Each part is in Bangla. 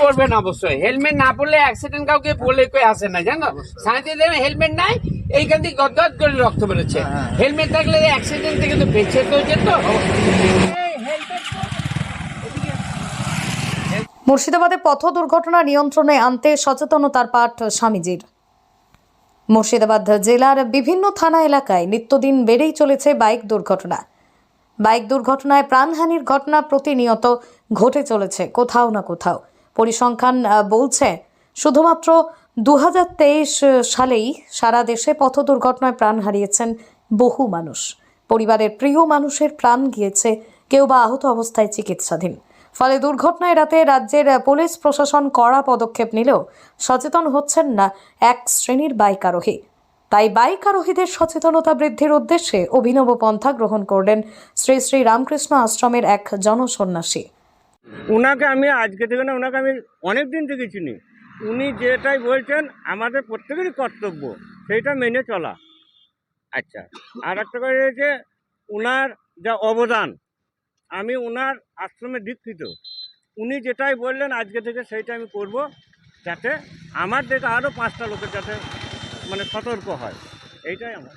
পরবেন অবশ্যই। হেলমেট না পরলে অ্যাক্সিডেন্ট কাউকে বলে কই আসে না, জানো? সাইতে দেবে হেলমেট নাই, এইখান থেকে গদগদ করে রক্ত বেরোচ্ছে। হেলমেট থাকলে অ্যাক্সিডেন্ট থেকে তো বেঁচে তো যেত। মুর্শিদাবাদে পথ দুর্ঘটনা নিয়ন্ত্রণে আনতে সচেতনতার পাঠ স্বামীজির। মুর্শিদাবাদ জেলার বিভিন্ন থানা এলাকায় নিত্যদিন বেড়েই চলেছে বাইক দুর্ঘটনা। বাইক দুর্ঘটনায় প্রাণহানির ঘটনা প্রতিনিয়ত ঘটে চলেছে কোথাও না কোথাও। পরিসংখ্যান বলছে শুধুমাত্র 2023 সালেই সারা দেশে পথ দুর্ঘটনায় প্রাণ হারিয়েছেন বহু মানুষ। পরিবারের প্রিয় মানুষের প্রাণ গিয়েছে, কেউ বা আহত অবস্থায় চিকিৎসাধীন। ফলে দুর্ঘটনা এড়াতে রাজ্যের পুলিশ প্রশাসন কড়া পদক্ষেপ নিলেও সচেতন হচ্ছেন না এক শ্রেণীর বাইক আরোহী। তাই বাইক আরোহীদের সচেতনতা বৃদ্ধির উদ্দেশ্যে অভিনব পন্থা গ্রহণ করলেন শ্রী শ্রী রামকৃষ্ণ আশ্রমের এক জনসন্ন্যাসী। উনাকে আমি আজকে থেকে না, ওনাকে আমি অনেক দিন থেকে চিনি। উনি যেটাই বলছেন আমাদের প্রত্যেকেরই কর্তব্য সেইটা মেনে চলা। আচ্ছা, আর একটা কথা হচ্ছে উনার যা অবদান, আমি উনার আশ্রমে দীক্ষিত। উনি যেটাই বললেন আজকে থেকে সেইটা আমি করব, যাতে আমার দেখে আরও 5টা লোকের যাতে মানে সতর্ক হয়, এইটাই আমার।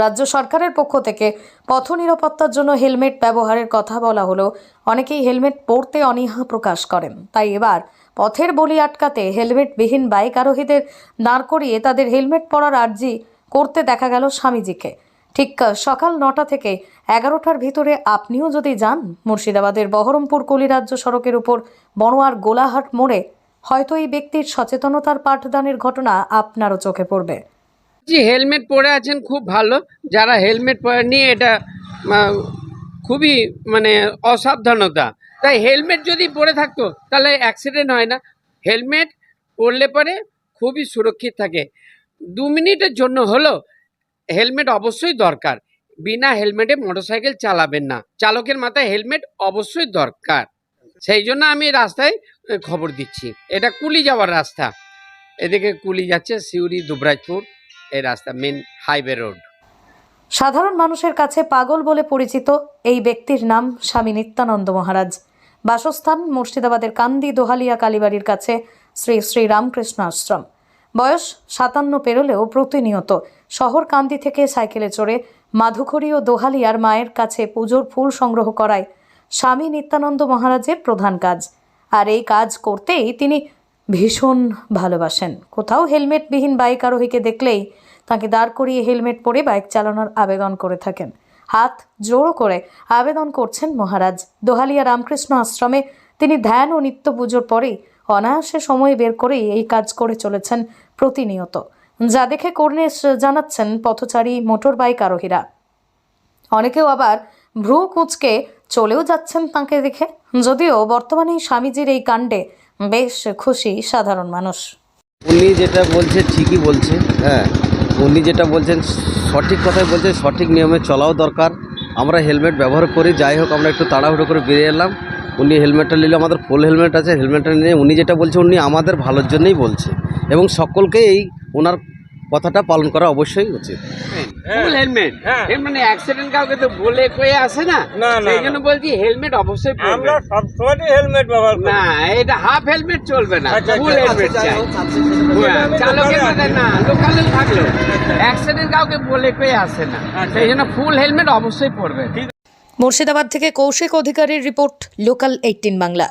রাজ্য সরকারের পক্ষ থেকে পথ নিরাপত্তার জন্য হেলমেট ব্যবহারের কথা বলা হলেও অনেকেই হেলমেট পরতে অনীহা প্রকাশ করেন। তাই এবার পথের বলি আটকাতে হেলমেটবিহীন বাইক আরোহীদের দাঁড় করিয়ে তাদের হেলমেট পরার আর্জি করতে দেখা গেল স্বামীজিকে। ঠিক সকাল 9টা থেকে 11টার ভিতরে আপনিও যদি যান মুর্শিদাবাদের বহরমপুর কুলি রাজ্য সড়কের উপর বনোয়ার গোলাহাট মোড়ে, হয়তো এই ব্যক্তির সচেতনতার পাঠদানের ঘটনা আপনারও চোখে পড়বে। জি, হেলমেট পরে আছেন খুব ভালো। যারা হেলমেট পরেননি এটা খুবই মানে অসাবধানতা। তাই হেলমেট যদি পরে থাকতো তাহলে অ্যাক্সিডেন্ট হয় না। হেলমেট পরলে পরে খুবই সুরক্ষিত থাকে। 2 মিনিটের জন্য হলো হেলমেট অবশ্যই দরকার। বিনা হেলমেটে মোটরসাইকেল চালাবেন না। চালকের মাথায় হেলমেট অবশ্যই দরকার। সেই জন্য আমি রাস্তায় খবর দিচ্ছি। এটা কুলি যাওয়ার রাস্তা, এদিকে কুলি যাচ্ছে সিউড়ি দুবরাজপুর, এই রাস্তা মেন হাইওয়ে রোড। সাধারণ মানুষের কাছে পাগল বলে পরিচিত এই ব্যক্তির নাম স্বামী নিত্যানন্দ মহারাজ। বাসস্থান মুর্শিদাবাদের কান্দি দোহালিয়া কালীবাড়ির কাছে শ্রী শ্রী রামকৃষ্ণ আশ্রম। বয়স 57 পেরোলেও প্রতিনিয়ত শহর কান্দি থেকে সাইকেলে চড়ে মাধুখড়ি ও দোহালিয়ার মায়ের কাছে পুজোর ফুল সংগ্রহ করায় স্বামী নিত্যানন্দ মহারাজের প্রধান কাজ। আর এই কাজ করতেই তিনি ভীষণ ভালোবাসেন। কোথাও হেলমেটবিহীন বাইক আরোহীকে দেখলেই তাকে দাঁড় করিয়ে হেলমেট পরে বাইক চালানোর আবেদন করে থাকেন। হাত জোড়ো করে আবেদন করছেন মহারাজ। দোহালিয়া রামকৃষ্ণ আশ্রমে তিনি ধ্যান ও নিত্য পুজোর পরেই অনায়াসে সময় বের করেই এই কাজ করে চলেছেন প্রতিনিয়ত, যা দেখে কর্নিশ জানাচ্ছেন পথচারী মোটর বাইক আরোহীরা। অনেকেও আবার ভ্রু কুঁচকে চলেও যাচ্ছেন তাঁকে দেখে। যদিও বর্তমানে স্বামীজির এই কাণ্ডে বেশ খুশি সাধারণ মানুষ। উনি যেটা বলছে ঠিকই বলছে, হ্যাঁ, উনি যেটা বলছেন সঠিক কথাই বলছে। সঠিক নিয়মে চলাও দরকার। আমরা হেলমেট ব্যবহার করি, যাই হোক আমরা একটু তাড়াহুড়ো করে বেরিয়ে এলাম। উনি হেলমেটটা নিলে, আমাদের ফুল হেলমেট আছে, হেলমেটটা নিয়ে উনি যেটা বলছে উনি আমাদের ভালোর জন্যই বলছে, এবং সকলকে এই ওনার কথাটা পালন করা অবশ্যই উচিত। ফুল হেলমেট, এর মানে অ্যাক্সিডেন্ট কাউকে তো বলে কয়ে আসে না। সেই জন্য বলছি হেলমেট অবশ্যই পরবেন। আমরা সবসময় হেলমেট ব্যবহার করি না, এটা হাফ হেলমেট চলবে না, ফুল হেলমেট চাই। চালকের মাথায় না, লোকালে থাকলো অ্যাক্সিডেন্ট কাউকে বলে কয়ে আসে না। সেই জন্য ফুল হেলমেট অবশ্যই পরবেন। মুর্শিদাবাদ থেকে কৌশিক অধিকারীর রিপোর্ট, লোকাল 18 বাংলা।